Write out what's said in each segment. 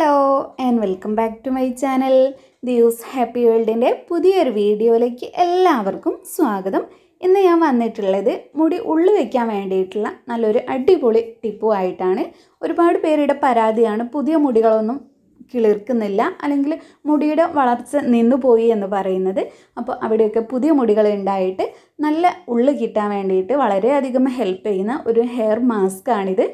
Hello and welcome back to my channel Diyoos Happy World ന്റെ പുതിയൊരു വീഡിയോയിലേക്ക് എല്ലാവർക്കും സ്വാഗതം. ഇന്ന് ഞാൻ വന്നിട്ടുള്ളത് മുടി ഉള്ളു വെക്കാൻ വേണ്ടിയിട്ടുള്ള നല്ലൊരു അടിപൊളി ടിപ്പുമായിട്ടാണ്. ഒരുപാട് പേരുടെ പരാതിയാണ് പുതിയ മുടികളൊന്നും കിളിർക്കുന്നില്ല അല്ലെങ്കിൽ മുടിയുടെ വളർച്ച നിന്നുപോയി എന്ന് പറയുന്നത്. അപ്പോൾ അവിടെയൊക്കെ പുതിയ മുടികൾ ഉണ്ടായിട്ട് നല്ല ഉള്ളു കിട്ടാൻ വേണ്ടിയിട്ട് വളരെയധികം ഹെൽപ്പ് ചെയ്യുന്ന ഒരു ഹെയർ മാസ്ക് ആണിത്.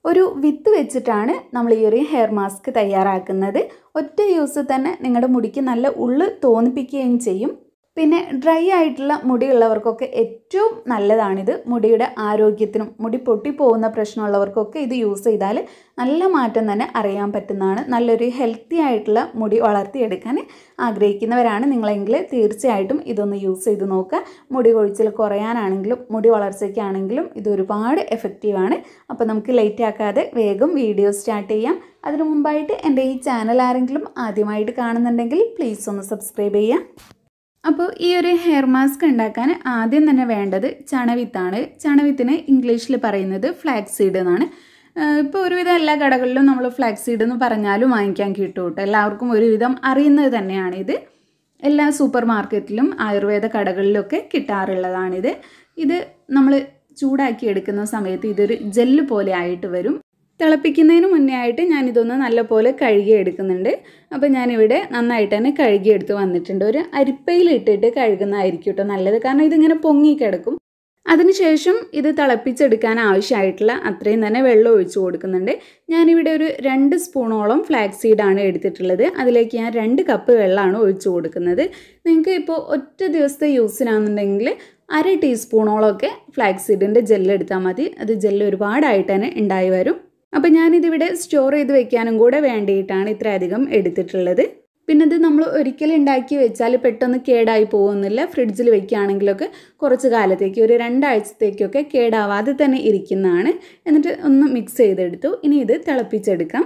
ഒരു വിത്ത് വെച്ചിട്ടാണ് നമ്മൾ ഈ ഒരു ഹെയർ മാസ്ക് തയ്യാറാക്കുന്നത്. ഒറ്റ യൂസ് തന്നെ നിങ്ങളുടെ മുടിക്ക് നല്ല ഉള്ളു തോന്നിപ്പിക്കുകയും ചെയ്യും. പിന്നെ ഡ്രൈ ആയിട്ടുള്ള മുടിയുള്ളവർക്കൊക്കെ ഏറ്റവും നല്ലതാണിത്. മുടിയുടെ ആരോഗ്യത്തിനും മുടി പൊട്ടിപ്പോകുന്ന പ്രശ്നമുള്ളവർക്കൊക്കെ ഇത് യൂസ് ചെയ്താൽ നല്ല മാറ്റം തന്നെ അറിയാൻ പറ്റുന്നതാണ്. നല്ലൊരു ഹെൽത്തി ആയിട്ടുള്ള മുടി വളർത്തിയെടുക്കാൻ ആഗ്രഹിക്കുന്നവരാണ് നിങ്ങളെങ്കിൽ തീർച്ചയായിട്ടും ഇതൊന്ന് യൂസ് ചെയ്ത് നോക്കുക. മുടി കൊഴിച്ചിൽ കുറയാനാണെങ്കിലും മുടി വളർച്ചയ്ക്കാണെങ്കിലും ഇത് ഒരുപാട് എഫക്റ്റീവാണ്. അപ്പോൾ നമുക്ക് ലേറ്റ് ആക്കാതെ വേഗം വീഡിയോ സ്റ്റാർട്ട് ചെയ്യാം. അതിനു മുമ്പായിട്ട് എൻ്റെ ഈ ചാനൽ ആരെങ്കിലും ആദ്യമായിട്ട് കാണുന്നുണ്ടെങ്കിൽ പ്ലീസ് ഒന്ന് സബ്സ്ക്രൈബ് ചെയ്യാം. അപ്പോൾ ഈ ഒരു ഹെയർ മാസ്ക് ഉണ്ടാക്കാൻ ആദ്യം തന്നെ വേണ്ടത് ചണവിത്താണ്. ചണവിത്തിന് ഇംഗ്ലീഷിൽ പറയുന്നത് ഫ്ലാക്സീഡ് എന്നാണ്. ഇപ്പോൾ ഒരുവിധം എല്ലാ കടകളിലും നമ്മൾ ഫ്ലാക്സീഡ് എന്ന് പറഞ്ഞാലും വാങ്ങിക്കാൻ കിട്ടും കേട്ടോ. എല്ലാവർക്കും ഒരുവിധം അറിയുന്നത് തന്നെയാണിത്. എല്ലാ സൂപ്പർ മാർക്കറ്റിലും ആയുർവേദ കടകളിലൊക്കെ കിട്ടാറുള്ളതാണിത്. ഇത് നമ്മൾ ചൂടാക്കി എടുക്കുന്ന സമയത്ത് ഇതൊരു ജെല്ല് പോലെ ആയിട്ട് വരും. തിളപ്പിക്കുന്നതിന് മുന്നേ ആയിട്ട് ഞാനിതൊന്ന് നല്ലപോലെ കഴുകി എടുക്കുന്നുണ്ട്. അപ്പോൾ ഞാനിവിടെ നന്നായിട്ട് തന്നെ കഴുകിയെടുത്ത് വന്നിട്ടുണ്ട്. ഒരു അരിപ്പയിലിട്ടിട്ട് കഴുകുന്നതായിരിക്കും കേട്ടോ നല്ലത്, കാരണം ഇതിങ്ങനെ പൊങ്ങിക്കിടക്കും. അതിനുശേഷം ഇത് തിളപ്പിച്ചെടുക്കാൻ ആവശ്യമായിട്ടുള്ള അത്രയും തന്നെ വെള്ളം ഒഴിച്ചു കൊടുക്കുന്നുണ്ട്. ഞാനിവിടെ ഒരു 2 സ്പൂണോളം ഫ്ലാക്സ് സീഡാണ് എടുത്തിട്ടുള്ളത്. അതിലേക്ക് ഞാൻ 2 കപ്പ് വെള്ളമാണ് ഒഴിച്ചു കൊടുക്കുന്നത്. നിങ്ങൾക്ക് ഇപ്പോൾ ഒറ്റ ദിവസത്തെ യൂസിനാണെന്നുണ്ടെങ്കിൽ 1/2 ടീസ്പൂണോളമൊക്കെ ഫ്ലാക്സ് സീഡിൻ്റെ ജെല്ല് എടുത്താൽ മതി. അത് ജെല്ല് ഒരുപാടായിട്ട് തന്നെ ഉണ്ടായി വരും. അപ്പോൾ ഞാനിതിവിടെ സ്റ്റോർ ചെയ്ത് വെക്കാനും കൂടെ വേണ്ടിയിട്ടാണ് ഇത്രയധികം എടുത്തിട്ടുള്ളത്. പിന്നെ ഇത് നമ്മൾ ഒരിക്കലും ഉണ്ടാക്കി വെച്ചാൽ പെട്ടെന്ന് കേടായി പോകുന്നില്ല. ഫ്രിഡ്ജിൽ വെക്കുകയാണെങ്കിലൊക്കെ കുറച്ച് കാലത്തേക്ക് ഒരു 2 ആഴ്ചത്തേക്കൊക്കെ കേടാവാതെ തന്നെ ഇരിക്കുന്നതാണ്. എന്നിട്ട് ഒന്ന് മിക്സ് ചെയ്തെടുത്തു. ഇനി ഇത് തിളപ്പിച്ചെടുക്കാം.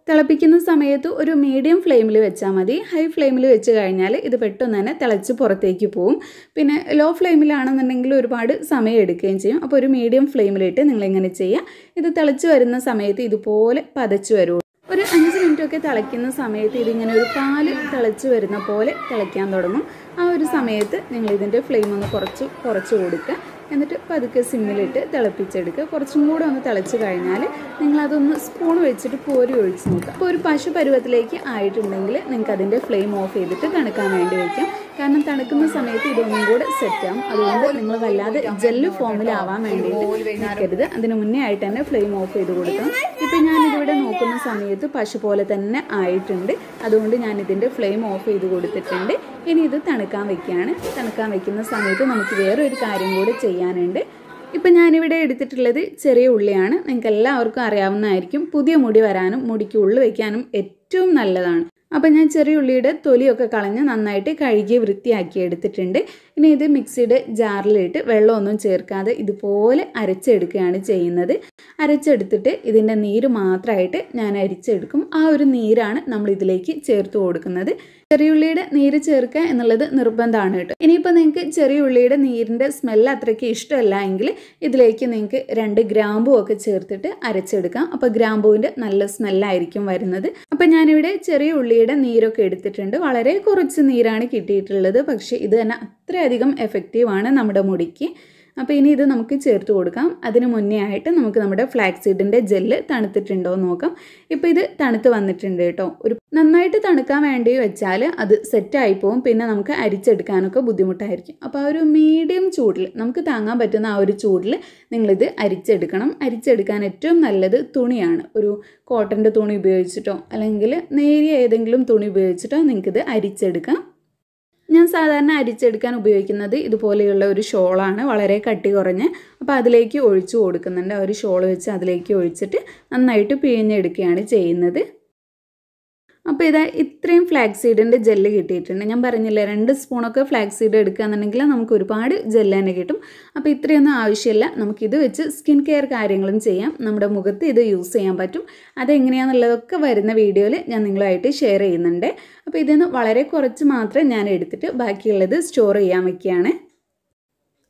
തിളപ്പിക്കുന്ന സമയത്ത് ഒരു മീഡിയം ഫ്ലെയിമിൽ വെച്ചാൽ മതി. ഹൈ ഫ്ലെയിമിൽ വെച്ച് കഴിഞ്ഞാൽ ഇത് പെട്ടെന്ന് തന്നെ തിളച്ച് പുറത്തേക്ക് പോവും. പിന്നെ ലോ ഫ്ലെയിമിലാണെന്നുണ്ടെങ്കിൽ ഒരുപാട് സമയം എടുക്കുകയും ചെയ്യും. അപ്പോൾ ഒരു മീഡിയം ഫ്ലെയിമിലിട്ട് നിങ്ങളിങ്ങനെ ചെയ്യുക. ഇത് തിളച്ച് വരുന്ന സമയത്ത് ഇതുപോലെ പതച്ച് വരുള്ളൂ. ഒരു 5 മിനിറ്റൊക്കെ തിളയ്ക്കുന്ന സമയത്ത് ഇതിങ്ങനെ ഒരു പാല് തിളച്ച് വരുന്ന പോലെ തിളയ്ക്കാൻ തുടങ്ങും. ആ ഒരു സമയത്ത് നിങ്ങളിതിൻ്റെ ഫ്ലെയിം ഒന്ന് കുറച്ച് കൊടുക്കുക. എന്നിട്ട് പതുക്കെ സിമ്മിലിട്ട് തിളപ്പിച്ചെടുക്കുക. കുറച്ചും കൂടെ ഒന്ന് തിളച്ച് കഴിഞ്ഞാൽ നിങ്ങളതൊന്ന് സ്പൂൺ വെച്ചിട്ട് കോരി ഒഴിച്ച് നോക്കുക. അപ്പോൾ ഒരു പശ പരുവത്തിലേക്ക് ആയിട്ടുണ്ടെങ്കിൽ നിങ്ങൾക്ക് അതിൻ്റെ ഫ്ലെയിം ഓഫ് ചെയ്തിട്ട് തണുക്കാൻ വേണ്ടി വയ്ക്കാം. കാരണം തണുക്കുന്ന സമയത്ത് ഇതൊന്നും കൂടെ സെറ്റാവും. അതുകൊണ്ട് നിങ്ങൾ വല്ലാതെ ജെല്ല് ഫോമിലാവാൻ വേണ്ടിയിട്ട് നിൽക്കരുത്. അതിന് മുന്നേ ആയിട്ട് തന്നെ ഫ്ലെയിം ഓഫ് ചെയ്ത് കൊടുക്കണം. ഇപ്പോൾ ഞാനിതിവിടെ നോക്കുന്ന സമയത്ത് പശ പോലെ തന്നെ ആയിട്ടുണ്ട്. അതുകൊണ്ട് ഞാനിതിൻ്റെ ഫ്ലെയിം ഓഫ് ചെയ്ത് കൊടുത്തിട്ടുണ്ട്. ഇനി ഇത് തണുക്കാൻ വയ്ക്കുകയാണ്. തണുക്കാൻ വയ്ക്കുന്ന സമയത്ത് നമുക്ക് വേറൊരു കാര്യം കൂടി ചെയ്യാനുണ്ട്. ഇപ്പം ഞാനിവിടെ എടുത്തിട്ടുള്ളത് ചെറിയ ഉള്ളിയാണ്. നിങ്ങൾക്ക് എല്ലാവർക്കും അറിയാവുന്നതായിരിക്കും. പുതിയ മുടി വരാനും മുടിക്ക് ഉള്ളു വയ്ക്കാനും ഏറ്റവും നല്ലതാണ്. അപ്പോൾ ഞാൻ ചെറിയ ഉള്ളിയുടെ തൊലിയൊക്കെ കളഞ്ഞ് നന്നായിട്ട് കഴുകി വൃത്തിയാക്കി എടുത്തിട്ടുണ്ട്. ഇനി ഇത് മിക്സിയുടെ ജാറിലിട്ട് വെള്ളമൊന്നും ചേർക്കാതെ ഇതുപോലെ അരച്ചെടുക്കുകയാണ് ചെയ്യുന്നത്. അരച്ചെടുത്തിട്ട് ഇതിൻ്റെ നീര് മാത്രമായിട്ട് ഞാൻ അരിച്ചെടുക്കും. ആ ഒരു നീരാണ് നമ്മൾ ഇതിലേക്ക് ചേർത്ത് കൊടുക്കുന്നത്. ചെറിയുള്ളിയുടെ നീര് ചേർക്കുക എന്നുള്ളത് നിർബന്ധമാണ് കേട്ടോ. ഇനിയിപ്പോൾ നിങ്ങൾക്ക് ചെറിയുള്ളിയുടെ നീരിൻ്റെ സ്മെല്ല് അത്രയ്ക്ക് ഇഷ്ടമല്ല എങ്കിൽ ഇതിലേക്ക് നിങ്ങൾക്ക് 2 ഗ്രാമ്പൂ ഒക്കെ ചേർത്തിട്ട് അരച്ചെടുക്കാം. അപ്പോൾ ഗ്രാമ്പൂവിൻ്റെ നല്ല സ്മെല്ലായിരിക്കും വരുന്നത്. അപ്പോൾ ഞാനിവിടെ ചെറിയ ഉള്ളിയുടെ നീരൊക്കെ എടുത്തിട്ടുണ്ട്. വളരെ കുറച്ച് നീരാണ് കിട്ടിയിട്ടുള്ളത്. പക്ഷേ ഇത് തന്നെ അത്രയധികം എഫക്റ്റീവാണ് നമ്മുടെ മുടിക്ക്. അപ്പോൾ ഇനി ഇത് നമുക്ക് ചേർത്ത് കൊടുക്കാം. അതിന് മുന്നേ ആയിട്ട് നമുക്ക് നമ്മുടെ ഫ്ലാക്സ് സീഡിൻ്റെ ജെല്ല് തണുത്തിട്ടുണ്ടോ എന്ന് നോക്കാം. ഇപ്പോൾ ഇത് തണുത്ത് വന്നിട്ടുണ്ട് കേട്ടോ. ഒരു നന്നായിട്ട് തണുക്കാൻ വേണ്ടി വെച്ചാൽ അത് സെറ്റായി പോകും. പിന്നെ നമുക്ക് അരിച്ചെടുക്കാനൊക്കെ ബുദ്ധിമുട്ടായിരിക്കും. അപ്പോൾ ആ ഒരു മീഡിയം ചൂടിൽ നമുക്ക് താങ്ങാൻ പറ്റുന്ന ആ ഒരു ചൂടിൽ നിങ്ങളിത് അരിച്ചെടുക്കണം. അരിച്ചെടുക്കാൻ ഏറ്റവും നല്ലത് തുണിയാണ്. ഒരു കോട്ടൻ്റെ തുണി ഉപയോഗിച്ചിട്ടോ അല്ലെങ്കിൽ നേരിയ ഏതെങ്കിലും തുണി ഉപയോഗിച്ചിട്ടോ നിങ്ങൾക്കിത് അരിച്ചെടുക്കാം. ഞാൻ സാധാരണ അരിച്ചെടുക്കാൻ ഉപയോഗിക്കുന്നത് ഇതുപോലെയുള്ള ഒരു ഷോളാണ്, വളരെ കട്ടി കുറഞ്ഞ്. അപ്പോൾ അതിലേക്ക് ഒഴിച്ചു കൊടുക്കുന്നുണ്ട്. ആ ഒരു ഷോൾ വെച്ച് അതിലേക്ക് ഒഴിച്ചിട്ട് നന്നായിട്ട് പിഴിഞ്ഞെടുക്കുകയാണ് ചെയ്യുന്നത്. അപ്പോൾ ഇതാ ഇത്രയും ഫ്ലാക്സ് സീഡിൻ്റെ ജെല്ല് കിട്ടിയിട്ടുണ്ട്. ഞാൻ പറഞ്ഞില്ലേ 2 സ്പൂണൊക്കെ ഫ്ലാക്സ് സീഡ് എടുക്കുകയെന്നുണ്ടെങ്കിൽ നമുക്ക് ഒരുപാട് ജെല്ല് തന്നെ കിട്ടും. അപ്പോൾ ഇത്രയൊന്നും ആവശ്യമില്ല. നമുക്കിത് വെച്ച് സ്കിൻ കെയർ കാര്യങ്ങളും ചെയ്യാം. നമ്മുടെ മുഖത്ത് ഇത് യൂസ് ചെയ്യാൻ പറ്റും. അതെങ്ങനെയാണെന്നുള്ളതൊക്കെ വരുന്ന വീഡിയോയിൽ ഞാൻ നിങ്ങളുമായിട്ട് ഷെയർ ചെയ്യുന്നുണ്ട്. അപ്പോൾ ഇതിൽ നിന്ന് വളരെ കുറച്ച് മാത്രം ഞാൻ എടുത്തിട്ട് ബാക്കിയുള്ളത് സ്റ്റോർ ചെയ്യാൻ വയ്ക്കുകയാണ്.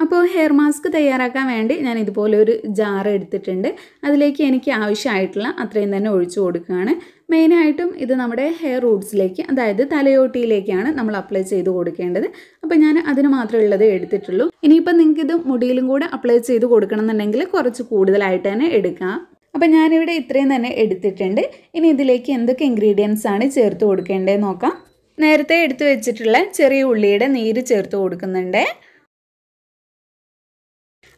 അപ്പോൾ ഹെയർ മാസ്ക് തയ്യാറാക്കാൻ വേണ്ടി ഞാൻ ഇതുപോലെ ഒരു ജാർ എടുത്തിട്ടുണ്ട്. അതിലേക്ക് എനിക്ക് ആവശ്യമായിട്ടുള്ള അത്രയും തന്നെ ഒഴിച്ചു കൊടുക്കുകയാണ്. മെയിനായിട്ടും ഇത് നമ്മുടെ ഹെയർ റൂട്ട്സിലേക്ക്, അതായത് തലയോട്ടിയിലേക്കാണ് നമ്മൾ അപ്ലൈ ചെയ്ത് കൊടുക്കേണ്ടത്. അപ്പോൾ ഞാൻ അതിന് മാത്രമുള്ളത് എടുത്തിട്ടുള്ളൂ. ഇനിയിപ്പോൾ നിങ്ങൾക്ക് ഇത് മുടിയിലും കൂടെ അപ്ലൈ ചെയ്ത് കൊടുക്കണം എന്നുണ്ടെങ്കിൽ കുറച്ച് കൂടുതലായിട്ട് തന്നെ എടുക്കാം. അപ്പോൾ ഞാനിവിടെ ഇത്രയും തന്നെ എടുത്തിട്ടുണ്ട്. ഇനി ഇതിലേക്ക് എന്തൊക്കെ ഇൻഗ്രീഡിയൻസ് ആണ് ചേർത്ത് കൊടുക്കേണ്ടതെന്ന് നോക്കാം. നേരത്തെ എടുത്തു വെച്ചിട്ടുള്ള ചെറിയ ഉള്ളിയുടെ നീര് ചേർത്ത് കൊടുക്കുന്നുണ്ട്.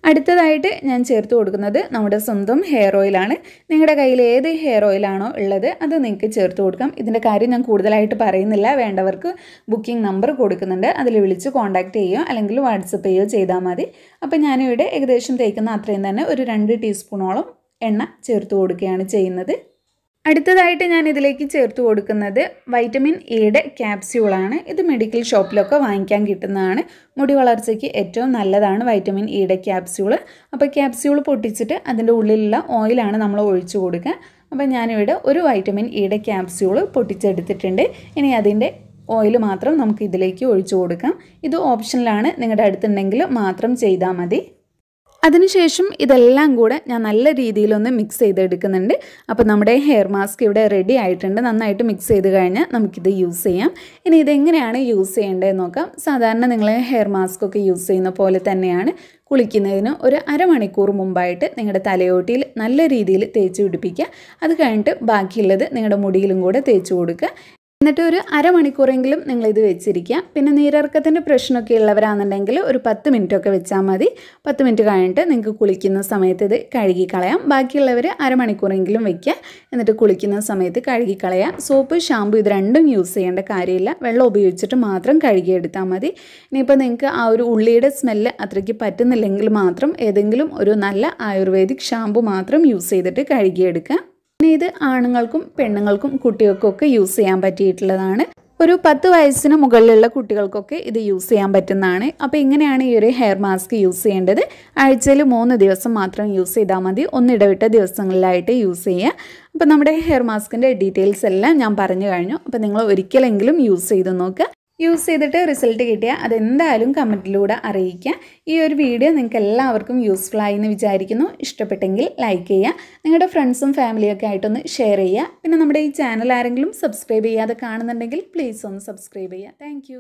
അടുത്തതായിട്ട് ഞാൻ ചേർത്ത് കൊടുക്കുന്നത് നമ്മുടെ സ്വന്തം ഹെയർ ഓയിലാണ്. നിങ്ങളുടെ കയ്യിൽ ഏത് ഹെയർ ഓയിലാണോ ഉള്ളത് അത് നിങ്ങൾക്ക് ചേർത്ത് കൊടുക്കാം. ഇതിൻ്റെ കാര്യം ഞാൻ കൂടുതലായിട്ട് പറയുന്നില്ല. വേണ്ടവർക്ക് ബുക്കിംഗ് നമ്പർ കൊടുക്കുന്നുണ്ട്, അതിൽ വിളിച്ച് കോൺടാക്റ്റ് ചെയ്യുകയോ അല്ലെങ്കിൽ വാട്സപ്പ് ചെയ്യുകയോ ചെയ്താൽ മതി. അപ്പോൾ ഞാനിവിടെ ഏകദേശം തേക്കുന്ന അത്രയും തന്നെ ഒരു 2 ടീസ്പൂണോളം എണ്ണ ചേർത്ത് കൊടുക്കുകയാണ് ചെയ്യുന്നത്. അടുത്തതായിട്ട് ഞാൻ ഇതിലേക്ക് ചേർത്ത് കൊടുക്കുന്നത് വൈറ്റമിൻ ഇയുടെ ക്യാപ്സ്യൂളാണ്. ഇത് മെഡിക്കൽ ഷോപ്പിലൊക്കെ വാങ്ങിക്കാൻ കിട്ടുന്നതാണ്. മുടി വളർച്ചയ്ക്ക് ഏറ്റവും നല്ലതാണ് വൈറ്റമിൻ ഇയുടെ ക്യാപ്സ്യൂള്. അപ്പോൾ ക്യാപ്സ്യൂൾ പൊട്ടിച്ചിട്ട് അതിൻ്റെ ഉള്ളിലുള്ള ഓയിലാണ് നമ്മൾ ഒഴിച്ചു കൊടുക്കുക. അപ്പോൾ ഞാനിവിടെ ഒരു വൈറ്റമിൻ ഇയുടെ ക്യാപ്സ്യൂള് പൊട്ടിച്ചെടുത്തിട്ടുണ്ട്. ഇനി അതിൻ്റെ ഓയിൽ മാത്രം നമുക്ക് ഇതിലേക്ക് ഒഴിച്ചു കൊടുക്കാം. ഇത് ഓപ്ഷനിലാണ്, നിങ്ങളുടെ അടുത്തുണ്ടെങ്കിൽ മാത്രം ചെയ്താൽ മതി. അതിനുശേഷം ഇതെല്ലാം കൂടെ ഞാൻ നല്ല രീതിയിലൊന്ന് മിക്സ് ചെയ്തെടുക്കുന്നുണ്ട്. അപ്പോൾ നമ്മുടെ ഹെയർ മാസ്ക് ഇവിടെ റെഡി ആയിട്ടുണ്ട്. നന്നായിട്ട് മിക്സ് ചെയ്ത് കഴിഞ്ഞാൽ നമുക്കിത് യൂസ് ചെയ്യാം. ഇനി ഇതെങ്ങനെയാണ് യൂസ് ചെയ്യേണ്ടതെന്ന് നോക്കാം. സാധാരണ നിങ്ങൾ ഹെയർ മാസ്ക് ഒക്കെ യൂസ് ചെയ്യുന്ന പോലെ തന്നെയാണ്. കുളിക്കുന്നതിന് ഒരു അരമണിക്കൂർ മുമ്പായിട്ട് നിങ്ങളുടെ തലയോട്ടിയിൽ നല്ല രീതിയിൽ തേച്ച് പിടിപ്പിക്കുക. അത് കഴിഞ്ഞിട്ട് ബാക്കിയുള്ളത് നിങ്ങളുടെ മുടിയിലും കൂടെ തേച്ച് കൊടുക്കുക. എന്നിട്ട് ഒരു അരമണിക്കൂറെങ്കിലും നിങ്ങളിത് വെച്ചിരിക്കുക. പിന്നെ നീരിറക്കത്തിൻ്റെ പ്രശ്നമൊക്കെ ഉള്ളവരാണെന്നുണ്ടെങ്കിൽ ഒരു 10 മിനിറ്റൊക്കെ വെച്ചാൽ മതി. 10 മിനിറ്റ് കഴിഞ്ഞിട്ട് നിങ്ങൾക്ക് കുളിക്കുന്ന സമയത്ത് ഇത് കഴുകിക്കളയാം. ബാക്കിയുള്ളവർ അരമണിക്കൂറെങ്കിലും വയ്ക്കുക. എന്നിട്ട് കുളിക്കുന്ന സമയത്ത് കഴുകിക്കളയാം. സോപ്പ്, ഷാമ്പു ഇത് രണ്ടും യൂസ് ചെയ്യേണ്ട കാര്യമില്ല. വെള്ളം ഉപയോഗിച്ചിട്ട് മാത്രം കഴുകിയെടുത്താൽ മതി. ഇനിയിപ്പോൾ നിങ്ങൾക്ക് ആ ഒരു ഉള്ളിയുടെ സ്മെല്ല് അത്രയ്ക്ക് പറ്റുന്നില്ലെങ്കിൽ മാത്രം ഏതെങ്കിലും ഒരു നല്ല ആയുർവേദിക് ഷാമ്പു മാത്രം യൂസ് ചെയ്തിട്ട് കഴുകിയെടുക്കുക. പിന്നെ ഇത് ആണുങ്ങൾക്കും പെണ്ണുങ്ങൾക്കും കുട്ടികൾക്കൊക്കെ യൂസ് ചെയ്യാൻ പറ്റിയിട്ടുള്ളതാണ്. ഒരു 10 വയസ്സിന് മുകളിലുള്ള കുട്ടികൾക്കൊക്കെ ഇത് യൂസ് ചെയ്യാൻ പറ്റുന്നതാണ്. അപ്പോൾ ഇങ്ങനെയാണ് ഈ ഒരു ഹെയർ മാസ്ക് യൂസ് ചെയ്യേണ്ടത്. ആഴ്ചയിൽ 3 ദിവസം മാത്രം യൂസ് ചെയ്താൽ മതി. ഒന്നിടവിട്ട ദിവസങ്ങളിലായിട്ട് യൂസ് ചെയ്യുക. അപ്പോൾ നമ്മുടെ ഹെയർ മാസ്കിൻ്റെ ഡീറ്റെയിൽസ് എല്ലാം ഞാൻ പറഞ്ഞു കഴിഞ്ഞു. അപ്പോൾ നിങ്ങൾ ഒരിക്കലെങ്കിലും യൂസ് ചെയ്ത് നോക്കുക. യൂസ് ചെയ്തിട്ട് റിസൾട്ട് കിട്ടിയാൽ അതെന്തായാലും കമൻറ്റിലൂടെ അറിയിക്കുക. ഈ ഒരു വീഡിയോ നിങ്ങൾക്ക് എല്ലാവർക്കും യൂസ്ഫുൾ ആയി എന്ന് വിചാരിക്കുന്നു. ഇഷ്ടപ്പെട്ടെങ്കിൽ ലൈക്ക് ചെയ്യുക. നിങ്ങളുടെ ഫ്രണ്ട്സും ഫാമിലിയൊക്കെ ആയിട്ടൊന്ന് ഷെയർ ചെയ്യുക. പിന്നെ നമ്മുടെ ഈ ചാനൽ ആരെങ്കിലും സബ്സ്ക്രൈബ് ചെയ്യാതെ കാണുന്നുണ്ടെങ്കിൽ പ്ലീസ് ഒന്ന് സബ്സ്ക്രൈബ് ചെയ്യുക. താങ്ക്